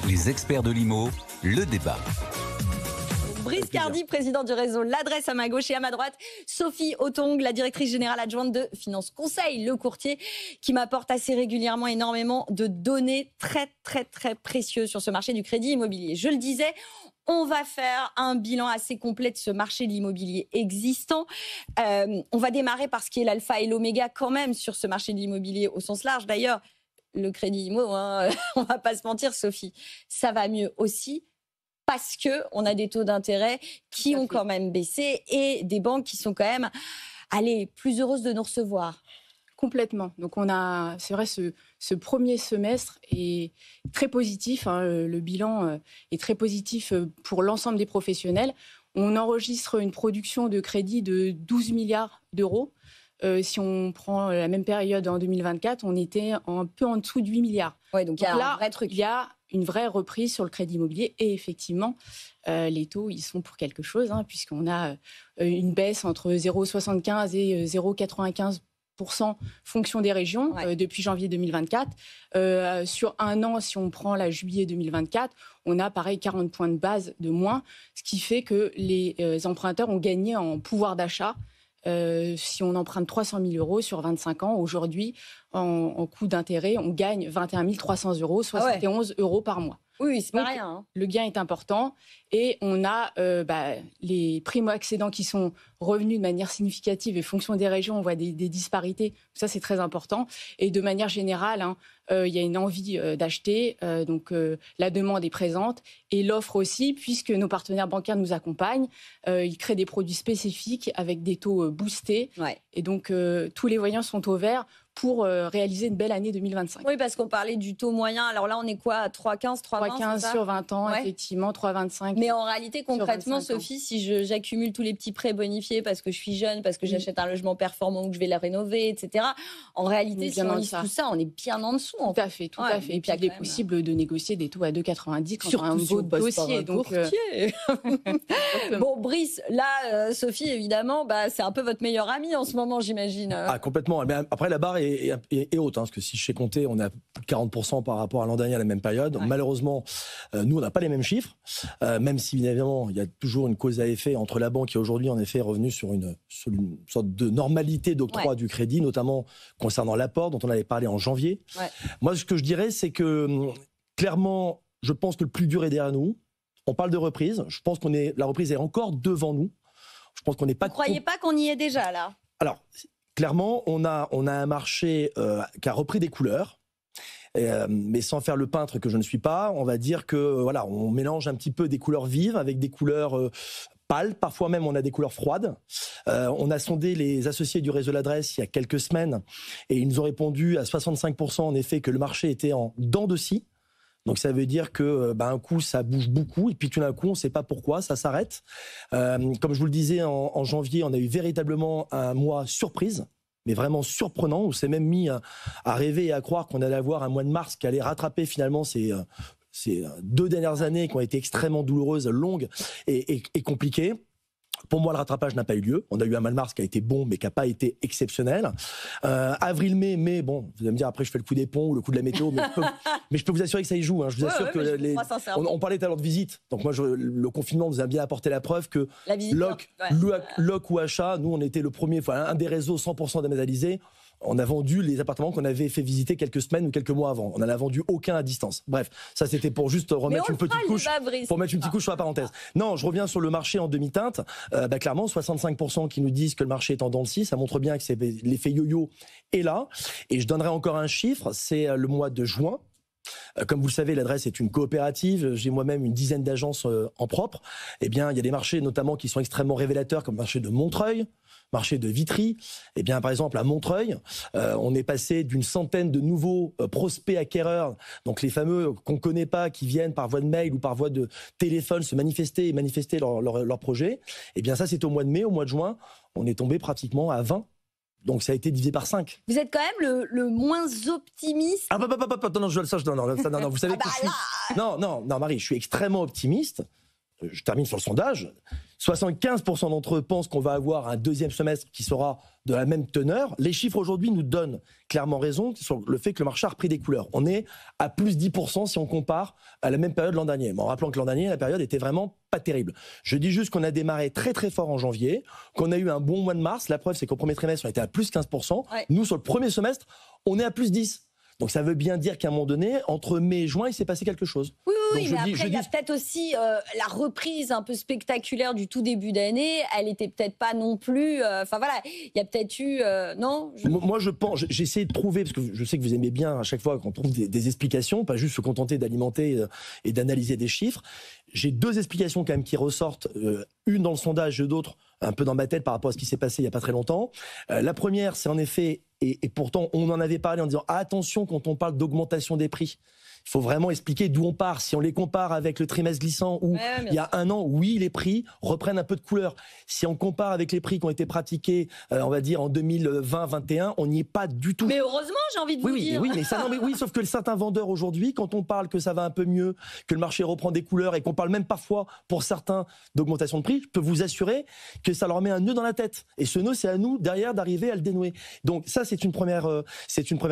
Les experts de l'IMO, le débat. Brice Cardy, président du réseau L'Adresse à ma gauche, et à ma droite, Sophie Ottong, la directrice générale adjointe de Finance Conseil, le courtier qui m'apporte assez régulièrement énormément de données très précieuses sur ce marché du crédit immobilier. Je le disais, on va faire un bilan assez complet de ce marché de l'immobilier existant. On va démarrer par ce qui est l'alpha et l'oméga quand même sur ce marché de l'immobilier au sens large. D'ailleurs, le crédit immo, on va pas se mentir, Sophie, ça va mieux aussi parce qu'on a des taux d'intérêt qui ont quand même baissé et des banques qui sont quand même, plus heureuses de nous recevoir. Complètement. Donc on a, c'est vrai, ce premier semestre est très positif. Le bilan est très positif pour l'ensemble des professionnels. On enregistre une production de crédit de 12 milliards d'euros. Si on prend la même période en 2024, on était un peu en dessous de 8 milliards. Ouais, donc il y a un vrai truc. Il y a une vraie reprise sur le crédit immobilier. Et effectivement, les taux, ils sont pour quelque chose, puisqu'on a une baisse entre 0,75 et 0,95%, fonction des régions, depuis janvier 2024. Sur un an, si on prend la juillet 2024, on a pareil 40 points de base de moins, ce qui fait que les emprunteurs ont gagné en pouvoir d'achat. Si on emprunte 300 000 euros sur 25 ans, aujourd'hui, en coût d'intérêt, on gagne 21 300 euros, 71 euros par mois. Oui, c'est pas rien. Le gain est important et on a les primo-accédants qui sont revenus de manière significative et fonction des régions, on voit des disparités. Ça, c'est très important. Et de manière générale, il y a une envie d'acheter. Donc, la demande est présente et l'offre aussi, puisque nos partenaires bancaires nous accompagnent. Ils créent des produits spécifiques avec des taux boostés. Et donc, tous les voyants sont au vert pour réaliser une belle année 2025. Oui, parce qu'on parlait du taux moyen. Alors là, on est quoi, à 3,15, 3,20 3,15 sur 20 ans, effectivement, 3,25. Mais en réalité, concrètement, Sophie, si j'accumule tous les petits prêts bonifiés parce que je suis jeune, parce que j'achète un logement performant ou que je vais la rénover, etc., en réalité, si on lise tout ça, on est bien en dessous. Tout à fait. Et puis, il est possible de négocier des taux à 2,90 quand on a un beau dossier. Donc, bon, Brice, là, Sophie, évidemment, c'est un peu votre meilleur ami en ce moment, j'imagine. Ah, complètement. Mais après, la barre est haute, parce que si je sais compter, on a plus de 40% par rapport à l'an dernier à la même période. Malheureusement, nous, on n'a pas les mêmes chiffres, même si, évidemment, il y a toujours une cause à effet entre la banque qui aujourd'hui, en effet, est revenue sur une sorte de normalité d'octroi du crédit, notamment concernant l'apport, dont on avait parlé en janvier. Moi, ce que je dirais, c'est que, clairement, je pense que le plus dur est derrière nous. On parle de reprise. Je pense la reprise est encore devant nous. Je pense qu'on n'est pas. Vous ne croyez pas qu'on y est déjà, là? Alors, clairement, on a un marché qui a repris des couleurs. Mais sans faire le peintre que je ne suis pas, on va dire que on mélange un petit peu des couleurs vives avec des couleurs pâles. Parfois même, on a des couleurs froides. On a sondé les associés du réseau L'Adresse il y a quelques semaines et ils nous ont répondu à 65% en effet que le marché était en dents de scie. Donc ça veut dire que un coup ça bouge beaucoup et puis tout d'un coup on ne sait pas pourquoi ça s'arrête. Comme je vous le disais en janvier, on a eu véritablement un mois surprise, mais vraiment surprenant. On s'est même mis à rêver et à croire qu'on allait avoir un mois de mars qui allait rattraper finalement ces 2 dernières années qui ont été extrêmement douloureuses, longues et compliquées. Pour moi, le rattrapage n'a pas eu lieu. On a eu un mois de mars qui a été bon, mais qui n'a pas été exceptionnel. Avril-mai, bon, vous allez me dire, après, je fais le coup des ponts ou le coup de la météo, mais je peux vous assurer que ça y joue. Je vous assure que on parlait tout à l'heure de visite. Donc moi, le confinement nous a bien apporté la preuve que loc ou achat, nous, on était le premier, un des réseaux 100% dématérialisés. On a vendu les appartements qu'on avait fait visiter quelques semaines ou quelques mois avant. On n'en a vendu aucun à distance. Bref, ça c'était pour juste remettre une petite couche, sur la parenthèse. Non, je reviens sur le marché en demi-teinte. Clairement, 65% qui nous disent que le marché est en dents de scie. Ça montre bien que l'effet yo-yo est là. Et je donnerai encore un chiffre, c'est le mois de juin. Comme vous le savez, L'Adresse est une coopérative. J'ai moi-même une dizaine d'agences en propre. Eh bien, il y a des marchés notamment qui sont extrêmement révélateurs, comme le marché de Montreuil, marché de Vitry. Eh bien, par exemple, à Montreuil, on est passé d'une centaine de nouveaux prospects acquéreurs, donc les fameux qu'on ne connaît pas, qui viennent par voie de mail ou par voie de téléphone se manifester et manifester leur projet. Eh bien, ça, c'est au mois de mai. Au mois de juin, on est tombé pratiquement à 20. Donc ça a été divisé par 5. Vous êtes quand même le moins optimiste. Non, vous savez que je suis... Non, Marie, je suis extrêmement optimiste. Je termine sur le sondage. 75% d'entre eux pensent qu'on va avoir un deuxième semestre qui sera de la même teneur. Les chiffres aujourd'hui nous donnent clairement raison sur le fait que le marché a repris des couleurs. On est à plus 10% si on compare à la même période l'an dernier. Mais en rappelant que l'an dernier, la période était vraiment pas terrible. Je dis juste qu'on a démarré très très fort en janvier, qu'on a eu un bon mois de mars. La preuve, c'est qu'au premier trimestre, on était à plus 15%. Ouais. Nous, sur le premier semestre, on est à plus 10%. Donc ça veut bien dire qu'à un moment donné, entre mai et juin, il s'est passé quelque chose. Oui, mais après, il y a peut-être aussi la reprise un peu spectaculaire du tout début d'année. Elle n'était peut-être pas non plus... Enfin voilà, il y a peut-être eu... non Moi, je pense... J'ai essayé de trouver, parce que je sais que vous aimez bien à chaque fois qu'on trouve des explications, pas juste se contenter d'alimenter et d'analyser des chiffres. J'ai deux explications quand même qui ressortent, une dans le sondage et d'autres un peu dans ma tête par rapport à ce qui s'est passé il n'y a pas très longtemps. La première, c'est en effet, et pourtant on en avait parlé en disant attention quand on parle d'augmentation des prix. Il faut vraiment expliquer d'où on part. Si on les compare avec le trimestre glissant où il y a un an, oui, les prix reprennent un peu de couleur. Si on compare avec les prix qui ont été pratiqués, on va dire en 2020-21, on n'y est pas du tout. Mais heureusement, j'ai envie de vous dire. Oui, mais ça, non, mais oui, sauf que certains vendeurs aujourd'hui, quand on parle que ça va un peu mieux, que le marché reprend des couleurs et qu'on parle même parfois pour certains d'augmentation de prix, je peux vous assurer que ça leur met un nœud dans la tête. Et ce nœud, c'est à nous derrière d'arriver à le dénouer. Donc ça, c'est une première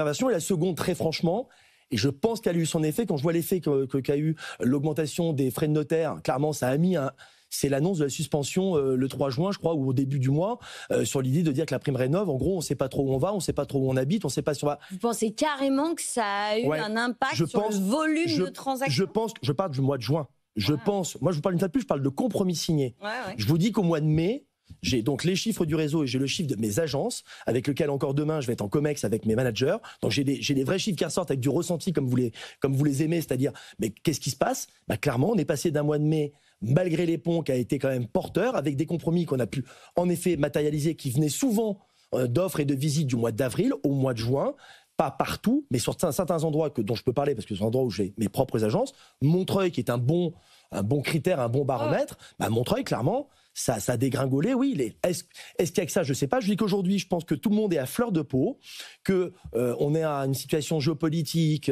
version. Et la seconde, très franchement. Et je pense qu'elle a eu son effet. Quand je vois l'effet qu'a eu l'augmentation des frais de notaire, clairement, ça a mis c'est l'annonce de la suspension le 3 juin, je crois, ou au début du mois, sur l'idée de dire que la prime rénov, en gros, on ne sait pas trop où on va, on ne sait pas trop où on habite, on ne sait pas sur... Vous pensez carrément que ça a eu un impact sur le volume de transactions? Je parle du mois de juin. Moi, je vous parle une fois de plus, je parle de compromis signé. Je vous dis qu'au mois de mai, j'ai donc les chiffres du réseau et j'ai le chiffre de mes agences, avec lequel encore demain je vais être en comex avec mes managers. Donc j'ai des vrais chiffres qui ressortent avec du ressenti comme vous les aimez, c'est-à-dire mais qu'est-ce qui se passe ? Clairement, on est passé d'un mois de mai, malgré les ponts, qui a été quand même porteur, avec des compromis qu'on a pu en effet matérialiser, qui venaient souvent d'offres et de visites du mois d'avril au mois de juin. Pas partout, mais sur certains endroits dont je peux parler, parce que c'est un endroit où j'ai mes propres agences. Montreuil, qui est un bon critère, un bon baromètre, Montreuil, clairement, ça a dégringolé, oui. Est-ce qu'il y a que ça ? Je ne sais pas. Je dis qu'aujourd'hui, je pense que tout le monde est à fleur de peau, que on est à une situation géopolitique,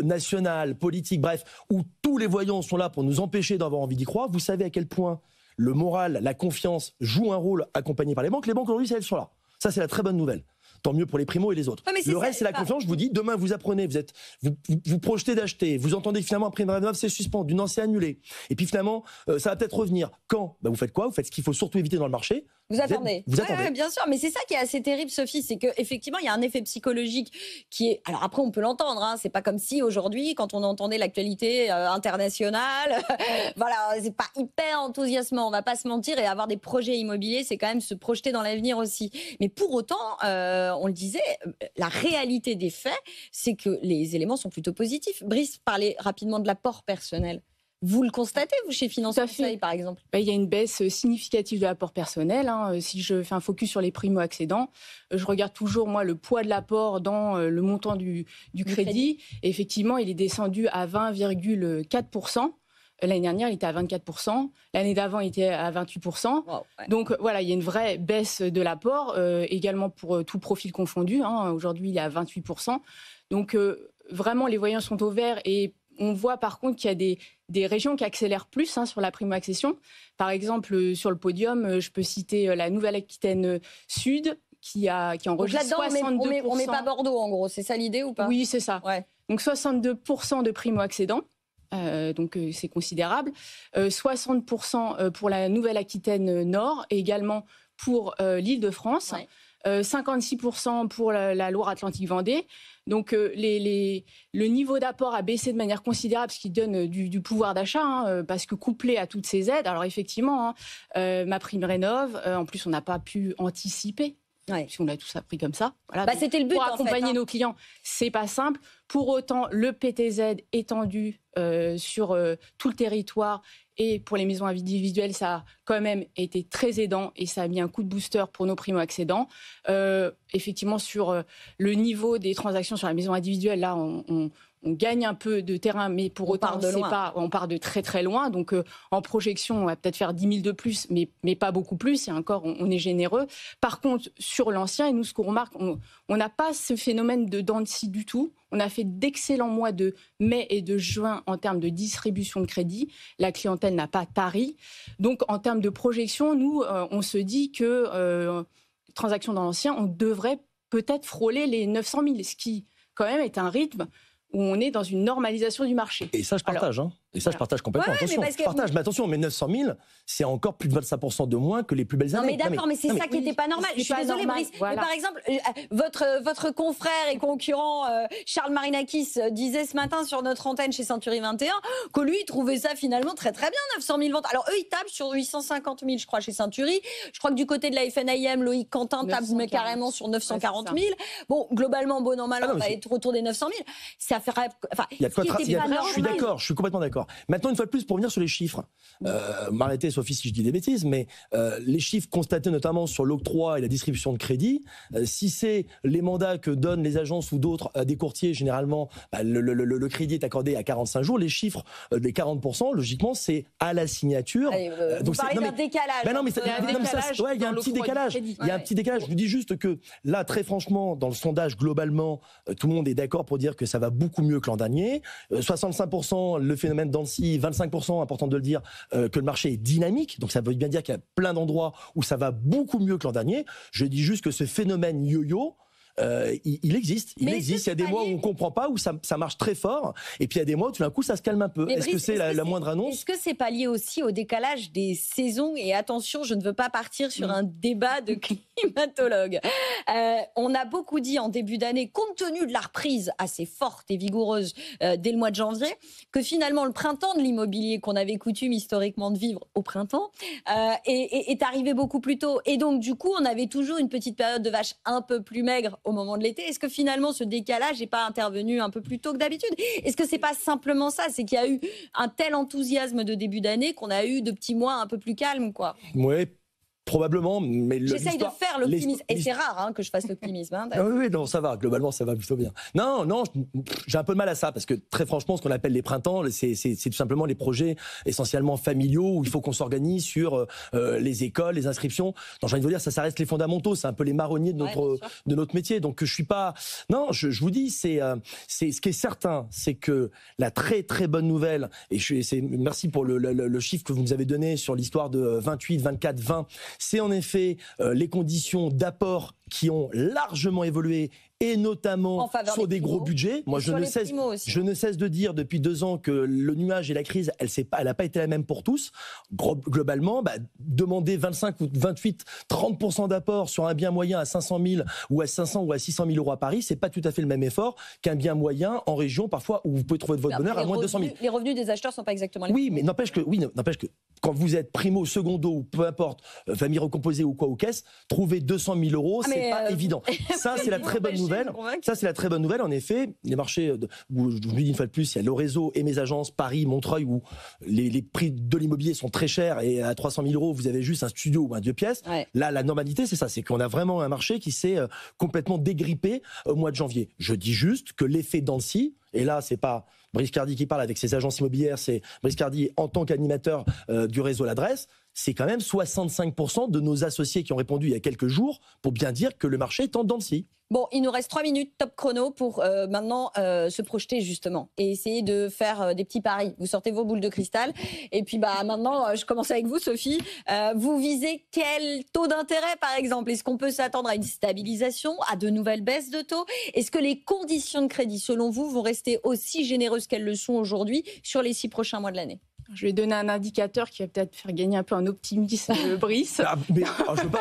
nationale, politique, bref, où tous les voyants sont là pour nous empêcher d'avoir envie d'y croire. Vous savez à quel point le moral, la confiance jouent un rôle accompagné par les banques. Les banques, aujourd'hui, elles sont là. Ça, c'est la très bonne nouvelle. Tant mieux pour les primos et les autres. Le reste, c'est la confiance. Je vous dis, demain, vous apprenez, vous projetez d'acheter, vous entendez que finalement, un prime rénov, c'est suspendu, non, c'est annulé. Et puis finalement, ça va peut-être revenir. Quand ? Vous faites quoi ? Vous faites ce qu'il faut surtout éviter dans le marché. Vous attendez. Vous attendez. Ouais, bien sûr, mais c'est ça qui est assez terrible, Sophie, c'est qu'effectivement, il y a un effet psychologique qui est... Alors après, on peut l'entendre, c'est pas comme si aujourd'hui, quand on entendait l'actualité internationale, voilà, c'est pas hyper enthousiasmant, on va pas se mentir, et avoir des projets immobiliers, c'est quand même se projeter dans l'avenir aussi. Mais pour autant, on le disait, la réalité des faits, c'est que les éléments sont plutôt positifs. Brice parlait rapidement de l'apport personnel. Vous le constatez, vous, chez Finance Conseil, par exemple ? Il y a une baisse significative de l'apport personnel. Si je fais un focus sur les primo-accédants, je regarde toujours, moi, le poids de l'apport dans le montant du crédit. Et effectivement, il est descendu à 20,4%. L'année dernière, il était à 24%. L'année d'avant, il était à 28%. Wow, ouais. Donc, voilà, il y a une vraie baisse de l'apport, également pour tout profil confondu. Aujourd'hui, il est à 28%. Donc, vraiment, les voyants sont au vert et on voit par contre qu'il y a des régions qui accélèrent plus sur la primo-accession. Par exemple, sur le podium, je peux citer la Nouvelle-Aquitaine Sud qui enregistre 62%. On met pas Bordeaux, en gros, c'est ça l'idée ou pas ? Oui, c'est ça. Ouais. Donc 62% de primo-accédants. Donc c'est considérable. 60% pour la Nouvelle-Aquitaine Nord et également pour l'Île-de-France. Ouais. 56% pour la Loire-Atlantique-Vendée. Donc le niveau d'apport a baissé de manière considérable, ce qui donne du pouvoir d'achat, parce que couplé à toutes ces aides, alors effectivement, ma prime rénov, en plus on n'a pas pu anticiper. Ouais. Puisqu'on a tous appris comme ça. Voilà. C'était le but, pour accompagner nos clients, c'est pas simple. Pour autant, le PTZ étendu sur tout le territoire et pour les maisons individuelles, ça a quand même été très aidant et ça a mis un coup de booster pour nos primo-accédants. Effectivement, sur le niveau des transactions sur la maison individuelle, là, on on gagne un peu de terrain, mais pour autant, on part de très très loin. Donc en projection, on va peut-être faire 10 000 de plus, mais pas beaucoup plus. Et encore, on est généreux. Par contre, sur l'ancien, et nous, ce qu'on remarque, on n'a pas ce phénomène de dents de scie du tout. On a fait d'excellents mois de mai et de juin en termes de distribution de crédit. La clientèle n'a pas tari. Donc en termes de projection, nous, on se dit que transactions dans l'ancien, on devrait peut-être frôler les 900 000, ce qui quand même est un rythme où on est dans une normalisation du marché. Et ça, je partage. Je partage complètement. Attention, je partage. Mais attention, mais 900 000, c'est encore plus de 25% de moins que les plus belles années. Non, mais d'accord, mais c'est ça qui n'était pas normal. Je suis désolée, Brice. Voilà. Mais par exemple, votre confrère et concurrent Charles Marinakis disait ce matin sur notre antenne chez Century 21 que lui, il trouvait ça finalement très très bien, 900 000 ventes. Alors eux, ils tapent sur 850 000, je crois, chez Century. Je crois que du côté de la FNAIM, Loïc Quentin tape carrément sur 940 000. Bon, globalement, bon an, mal an, on va être autour des 900 000. Ça ferait... Enfin, il y a de quoi je suis d'accord, je suis complètement d'accord. Maintenant, une fois de plus, pour venir sur les chiffres, m'arrêtez, Sophie, si je dis des bêtises, mais les chiffres constatés notamment sur l'octroi et la distribution de crédit, si c'est les mandats que donnent les agences ou d'autres des courtiers, généralement, le crédit est accordé à 45 jours. Les chiffres des 40%, logiquement, c'est à la signature. Allez, vous parlez d'un décalage. Ben non, mais il y a un petit décalage. Il y a un petit décalage. Je vous dis juste que là, très franchement, dans le sondage, globalement, tout le monde est d'accord pour dire que ça va beaucoup mieux que l'an dernier. 65% le phénomène d'Annecy, 25%, important de le dire, que le marché est dynamique. Donc ça veut bien dire qu'il y a plein d'endroits où ça va beaucoup mieux que l'an dernier. Je dis juste que ce phénomène yo-yo, il existe. Il y a des mois où on ne comprend pas, où ça marche très fort. Et puis il y a des mois où tout d'un coup ça se calme un peu. Est-ce que c'est la moindre annonce? Est-ce que c'est pas lié aussi au décalage des saisons? Et attention, je ne veux pas partir sur un débat de climatologue. On a beaucoup dit en début d'année, compte tenu de la reprise assez forte et vigoureuse dès le mois de janvier, que finalement le printemps de l'immobilier qu'on avait coutume historiquement de vivre au printemps est arrivé beaucoup plus tôt. Et donc du coup, on avait toujours une petite période de vache un peu plus maigre au moment de l'été. Est-ce que finalement ce décalage n'est pas intervenu un peu plus tôt que d'habitude? Est-ce que c'est pas simplement ça? C'est qu'il y a eu un tel enthousiasme de début d'année qu'on a eu de petits mois un peu plus calmes, quoi. Ouais. Probablement, mais j'essaye de faire l'optimisme. Et c'est rare que je fasse l'optimisme. Oui, non, ça va. Globalement, ça va plutôt bien. Non, j'ai un peu de mal à ça parce que très franchement, ce qu'on appelle les printemps, c'est tout simplement les projets essentiellement familiaux où il faut qu'on s'organise sur les écoles, les inscriptions. Non, j'ai envie de vous dire, ça reste les fondamentaux. C'est un peu les marronniers de notre métier. Donc, je suis pas. Non, je vous dis, c'est ce qui est certain, c'est que la très très bonne nouvelle. Et merci pour le chiffre que vous nous avez donné sur l'histoire de 28, 24, 20. C'est en effet les conditions d'apport qui ont largement évolué et notamment sur des gros budgets. Moi, je ne cesse de dire depuis 2 ans que le nuage et la crise, elle n'a pas été la même pour tous. Globalement, demander 25 ou 28, 30% d'apport sur un bien moyen à 500 000 ou à 500 ou à 600 000 euros à Paris, c'est pas tout à fait le même effort qu'un bien moyen en région, parfois, où vous pouvez trouver de votre bonheur à moins de 200 000. Les revenus des acheteurs sont pas exactement les mêmes. Oui, mais n'empêche que quand vous êtes primo, secondo ou peu importe, famille recomposée ou quoi ou caisse, trouver 200 000 euros, c'est pas évident. Ça, c'est la très bonne nouvelle. Ça, c'est la très bonne nouvelle. En effet, les marchés, où je vous dis une fois de plus, il y a le réseau et mes agences, Paris, Montreuil, où les prix de l'immobilier sont très chers et à 300 000 euros, vous avez juste un studio ou un 2 pièces. Ouais. Là, la normalité, c'est ça. C'est qu'on a vraiment un marché qui s'est complètement dégrippé au mois de janvier. Je dis juste que l'effet d'Annecy, et là, c'est pas Brice Cardi qui parle avec ses agences immobilières, c'est Brice Cardi en tant qu'animateur du réseau L'Adresse. C'est quand même 65% de nos associés qui ont répondu il y a quelques jours pour bien dire que le marché est en dents de scie. Bon, il nous reste 3 minutes top chrono pour maintenant se projeter justement et essayer de faire des petits paris. Vous sortez vos boules de cristal et puis maintenant, je commence avec vous, Sophie. Vous visez quel taux d'intérêt par exemple? Est-ce qu'on peut s'attendre à une stabilisation, à de nouvelles baisses de taux? Est-ce que les conditions de crédit, selon vous, vont rester aussi généreuses qu'elles le sont aujourd'hui sur les 6 prochains mois de l'année? Je vais donner un indicateur qui va peut-être faire gagner un peu un optimisme de Brice. Je veux pas.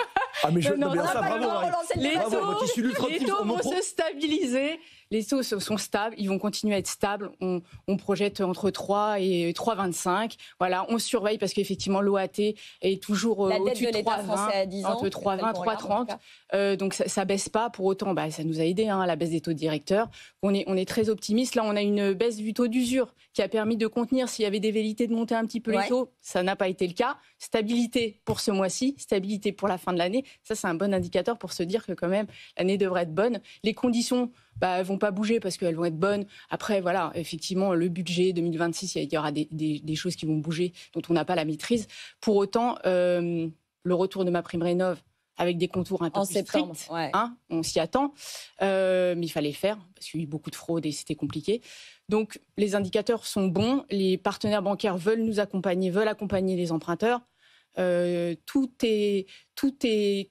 Les taux vont se stabiliser. Les taux sont stables, ils vont continuer à être stables. On projette entre 3 et 3,25. Voilà, on surveille parce qu'effectivement l'OAT est toujours au-dessus de 3,20, entre 3,20 et 3,30. Donc ça baisse pas. Pour autant, ça nous a aidé la baisse des taux directeurs. On est très optimiste. Là, on a une baisse du taux d'usure qui a permis de contenir s'il y avait des velléités de monter un petit peu les taux. Ça n'a pas été le cas. Stabilité pour ce mois-ci, stabilité pour la fin de l'année. Ça, c'est un bon indicateur pour se dire que quand même, l'année devrait être bonne. Les conditions, elles vont pas bouger parce qu'elles vont être bonnes. Après, voilà, effectivement, le budget 2026, il y aura des choses qui vont bouger dont on n'a pas la maîtrise. Pour autant, le retour de MaPrimeRénov', avec des contours un peu plus stricts, on s'y attend, mais il fallait le faire parce qu'il y a eu beaucoup de fraude et c'était compliqué. Donc les indicateurs sont bons, les partenaires bancaires veulent nous accompagner, veulent accompagner les emprunteurs. Tout est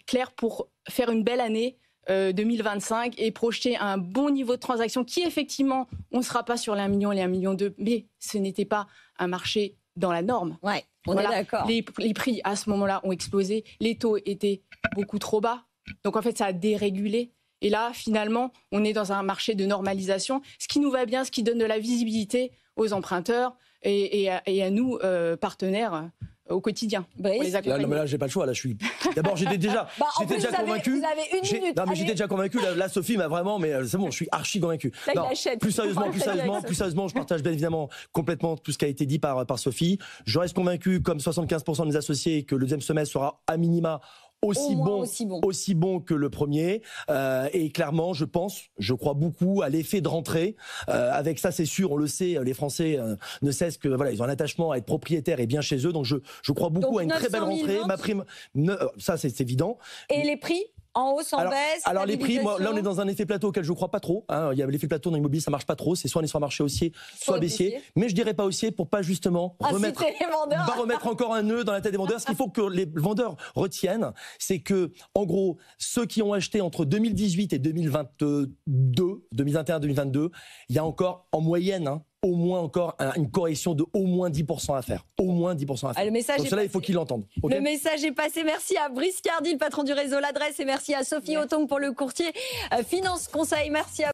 clair pour faire une belle année 2025 et projeter un bon niveau de transaction qui effectivement, on ne sera pas sur les 1 million et les 1,2 million, mais ce n'était pas un marché dans la norme. Ouais, on est d'accord. Les prix à ce moment-là ont explosé, les taux étaient beaucoup trop bas. Donc en fait, ça a dérégulé. Et là, finalement, on est dans un marché de normalisation, ce qui nous va bien, ce qui donne de la visibilité aux emprunteurs et à nous, partenaires, au quotidien. Là, j'ai pas le choix. Là, D'abord, j'étais déjà convaincu. Vous avez une minute. Non, mais j'étais déjà convaincu. Là, Sophie m'a vraiment. Mais c'est bon, je suis archi convaincu. Là, il achète. Plus sérieusement, je partage bien évidemment complètement tout ce qui a été dit par Sophie. Je reste convaincu, comme 75% de mes associés, que le deuxième semestre sera à minima aussi bon que le premier. Et clairement, je crois beaucoup à l'effet de rentrée. Avec ça, c'est sûr, on le sait, les Français ne cessent que, voilà, ils ont un attachement à être propriétaires et bien chez eux. Donc, je crois beaucoup à une très belle rentrée. Ça, c'est évident. Et les prix en hausse, en baisse? Alors les prix, là on est dans un effet plateau auquel je ne crois pas trop. Il y a l'effet plateau dans l'immobilier, ça ne marche pas trop. C'est soit on est sur un marché haussier, soit baissier. Mais je ne dirais pas haussier pour pas justement remettre encore un nœud dans la tête des vendeurs. Ce qu'il faut que les vendeurs retiennent, c'est que, en gros, ceux qui ont acheté entre 2018 et 2021-2022, il y a encore en moyenne, au moins encore une correction de au moins 10% à faire. Au moins 10% à faire. Le message Donc cela, il faut qu'ils l'entendent. Okay, le message est passé. Merci à Brice Cardi, le patron du réseau L'Adresse, et merci à Sophie Autongue pour le courtier Finance Conseil. Merci à